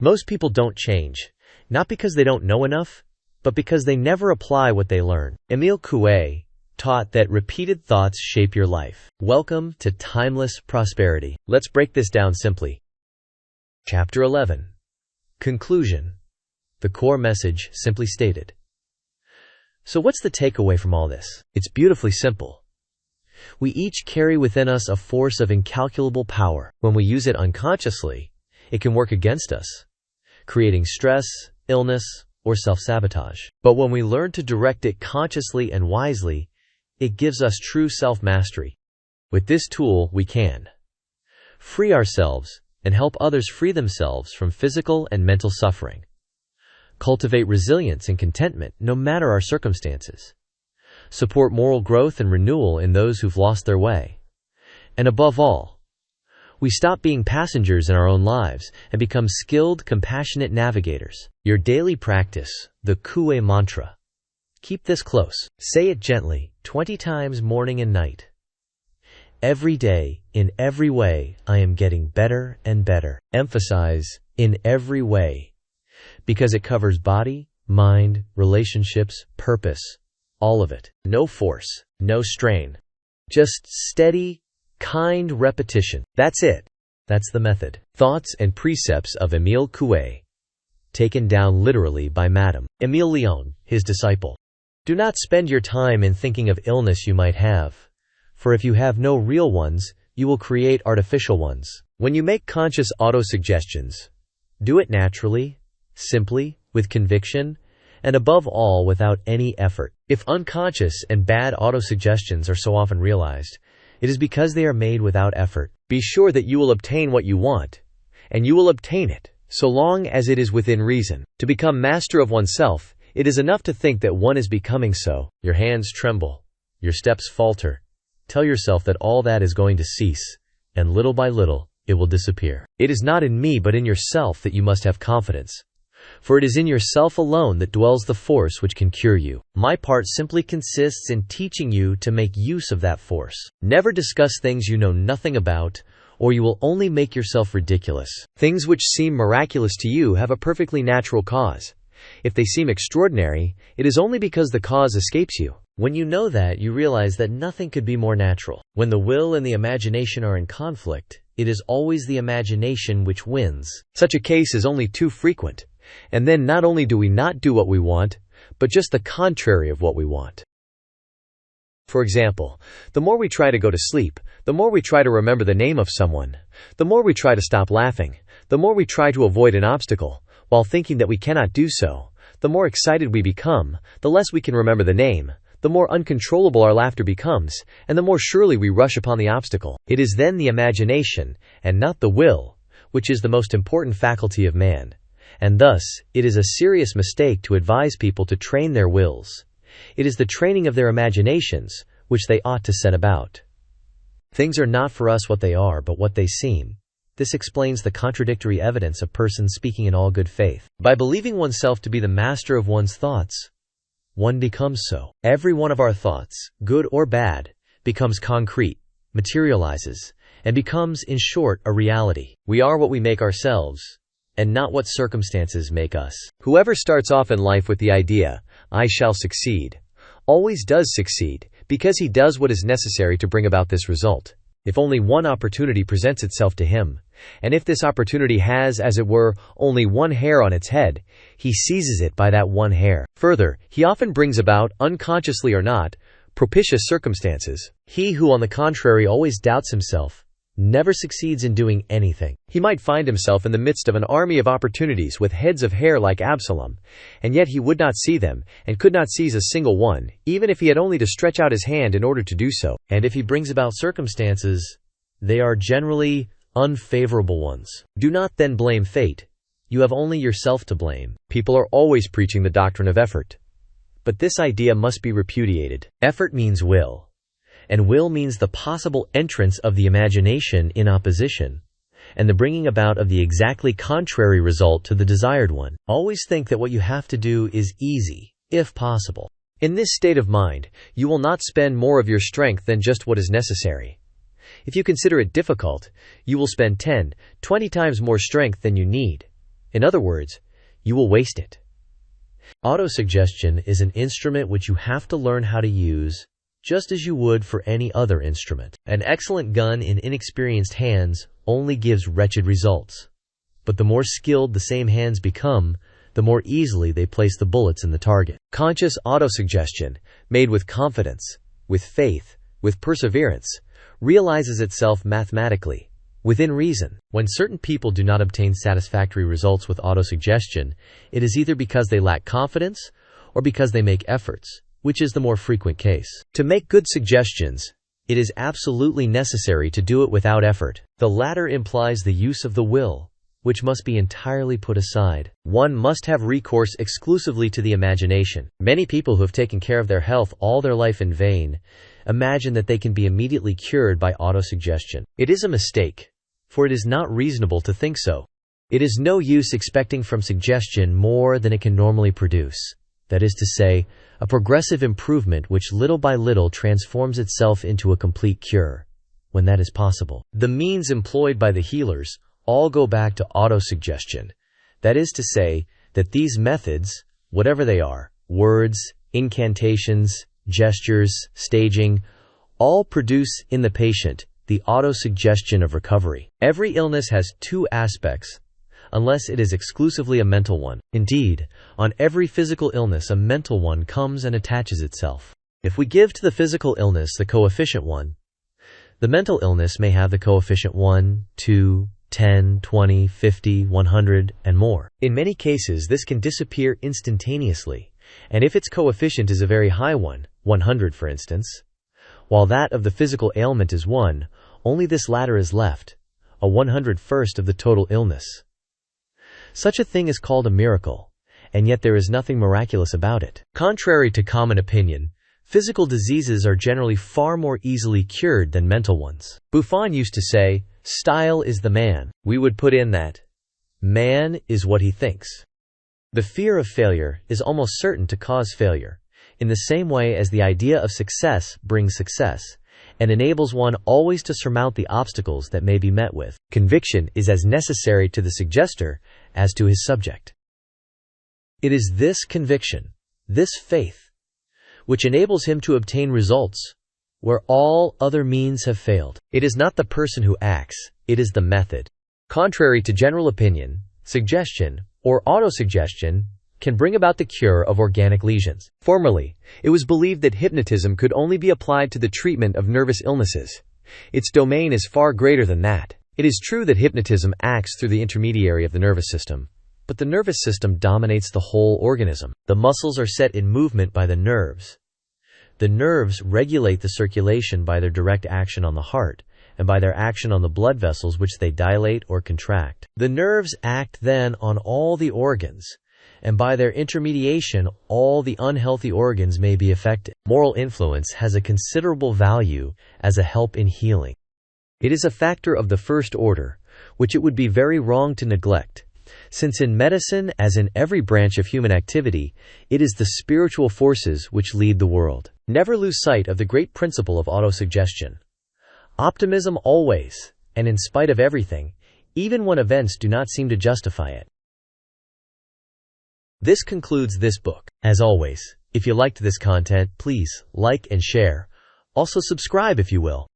Most people don't change, not because they don't know enough, but because they never apply what they learn. Émile Coué taught that repeated thoughts shape your life. Welcome to Timeless Prosperity. Let's break this down simply. Chapter 11. Conclusion. The core message simply stated. So what's the takeaway from all this? It's beautifully simple. We each carry within us a force of incalculable power. When we use it unconsciously, it can work against us, creating stress, illness, or self-sabotage. But when we learn to direct it consciously and wisely, it gives us true self-mastery. With this tool, we can free ourselves and help others free themselves from physical and mental suffering, cultivate resilience and contentment no matter our circumstances, support moral growth and renewal in those who've lost their way, and above all, we stop being passengers in our own lives and become skilled, compassionate navigators. Your daily practice, the Coué mantra. Keep this close. Say it gently, 20 times morning and night. Every day, in every way, I am getting better and better. Emphasize, in every way, because it covers body, mind, relationships, purpose, all of it. No force, no strain. Just steady, kind repetition. That's it. That's the method. Thoughts and precepts of Émile Coué, taken down literally by Madame Émile Leon, his disciple. Do not spend your time in thinking of illness you might have, for if you have no real ones, you will create artificial ones. When you make conscious autosuggestions, do it naturally, simply, with conviction, and above all without any effort. If unconscious and bad autosuggestions are so often realized, it is because they are made without effort. Be sure that you will obtain what you want, and you will obtain it, so long as it is within reason. To become master of oneself, it is enough to think that one is becoming so. Your hands tremble, your steps falter. Tell yourself that all that is going to cease, and little by little, it will disappear. It is not in me but in yourself that you must have confidence, for it is in yourself alone that dwells the force which can cure you. My part simply consists in teaching you to make use of that force. Never discuss things you know nothing about, or you will only make yourself ridiculous. Things which seem miraculous to you have a perfectly natural cause. If they seem extraordinary, it is only because the cause escapes you. When you know that, you realize that nothing could be more natural. When the will and the imagination are in conflict, it is always the imagination which wins. Such a case is only too frequent. And then not only do we not do what we want, but just the contrary of what we want. For example, the more we try to go to sleep, the more we try to remember the name of someone, the more we try to stop laughing, the more we try to avoid an obstacle, while thinking that we cannot do so, the more excited we become, the less we can remember the name, the more uncontrollable our laughter becomes, and the more surely we rush upon the obstacle. It is then the imagination, and not the will, which is the most important faculty of man. And thus, it is a serious mistake to advise people to train their wills. It is the training of their imaginations, which they ought to set about. Things are not for us what they are, but what they seem. This explains the contradictory evidence of persons speaking in all good faith. By believing oneself to be the master of one's thoughts, one becomes so. Every one of our thoughts, good or bad, becomes concrete, materializes, and becomes, in short, a reality. We are what we make ourselves, and not what circumstances make us. Whoever starts off in life with the idea, I shall succeed, always does succeed, because he does what is necessary to bring about this result. If only one opportunity presents itself to him, and if this opportunity has, as it were, only one hair on its head, he seizes it by that one hair. Further, he often brings about, unconsciously or not, propitious circumstances. He who, on the contrary, always doubts himself, never succeeds in doing anything. He might find himself in the midst of an army of opportunities with heads of hair like Absalom, and yet he would not see them, and could not seize a single one, even if he had only to stretch out his hand in order to do so. And if he brings about circumstances, they are generally unfavorable ones. Do not then blame fate. You have only yourself to blame. People are always preaching the doctrine of effort, but this idea must be repudiated. Effort means will. And will means the possible entrance of the imagination in opposition, and the bringing about of the exactly contrary result to the desired one. Always think that what you have to do is easy, if possible. In this state of mind, you will not spend more of your strength than just what is necessary. If you consider it difficult, you will spend 10, 20 times more strength than you need. In other words, you will waste it. Autosuggestion is an instrument which you have to learn how to use just as you would for any other instrument. An excellent gun in inexperienced hands only gives wretched results. But the more skilled the same hands become, the more easily they place the bullets in the target. Conscious autosuggestion, made with confidence, with faith, with perseverance, realizes itself mathematically, within reason. When certain people do not obtain satisfactory results with autosuggestion, it is either because they lack confidence or because they make efforts, which is the more frequent case. To make good suggestions, it is absolutely necessary to do it without effort. The latter implies the use of the will, which must be entirely put aside. One must have recourse exclusively to the imagination. Many people who have taken care of their health all their life in vain imagine that they can be immediately cured by autosuggestion. It is a mistake, for it is not reasonable to think so. It is no use expecting from suggestion more than it can normally produce. That is to say, a progressive improvement which little by little transforms itself into a complete cure, when that is possible. The means employed by the healers all go back to autosuggestion. That is to say, that these methods, whatever they are, words, incantations, gestures, staging, all produce in the patient the autosuggestion of recovery. Every illness has two aspects, unless it is exclusively a mental one. Indeed, on every physical illness a mental one comes and attaches itself. If we give to the physical illness the coefficient 1, the mental illness may have the coefficient 1, 2, 10, 20, 50, 100, and more. In many cases this can disappear instantaneously, and if its coefficient is a very high one, 100 for instance, while that of the physical ailment is 1, only this latter is left, a 101st of the total illness. Such a thing is called a miracle, and yet there is nothing miraculous about it. Contrary to common opinion, physical diseases are generally far more easily cured than mental ones. Buffon used to say, "Style is the man." We would put in that man is what he thinks. The fear of failure is almost certain to cause failure, in the same way as the idea of success brings success, and enables one always to surmount the obstacles that may be met with. Conviction is as necessary to the suggester as to his subject. It is this conviction, this faith, which enables him to obtain results where all other means have failed. It is not the person who acts, it is the method. Contrary to general opinion, suggestion, or autosuggestion, can bring about the cure of organic lesions. Formerly, it was believed that hypnotism could only be applied to the treatment of nervous illnesses. Its domain is far greater than that. It is true that hypnotism acts through the intermediary of the nervous system, but the nervous system dominates the whole organism. The muscles are set in movement by the nerves. The nerves regulate the circulation by their direct action on the heart, and by their action on the blood vessels which they dilate or contract. The nerves act then on all the organs, and by their intermediation all the unhealthy organs may be affected. Moral influence has a considerable value as a help in healing. It is a factor of the first order, which it would be very wrong to neglect, since in medicine, as in every branch of human activity, it is the spiritual forces which lead the world. Never lose sight of the great principle of autosuggestion. Optimism always, and in spite of everything, even when events do not seem to justify it. This concludes this book. As always, if you liked this content, please like and share. Also subscribe if you will.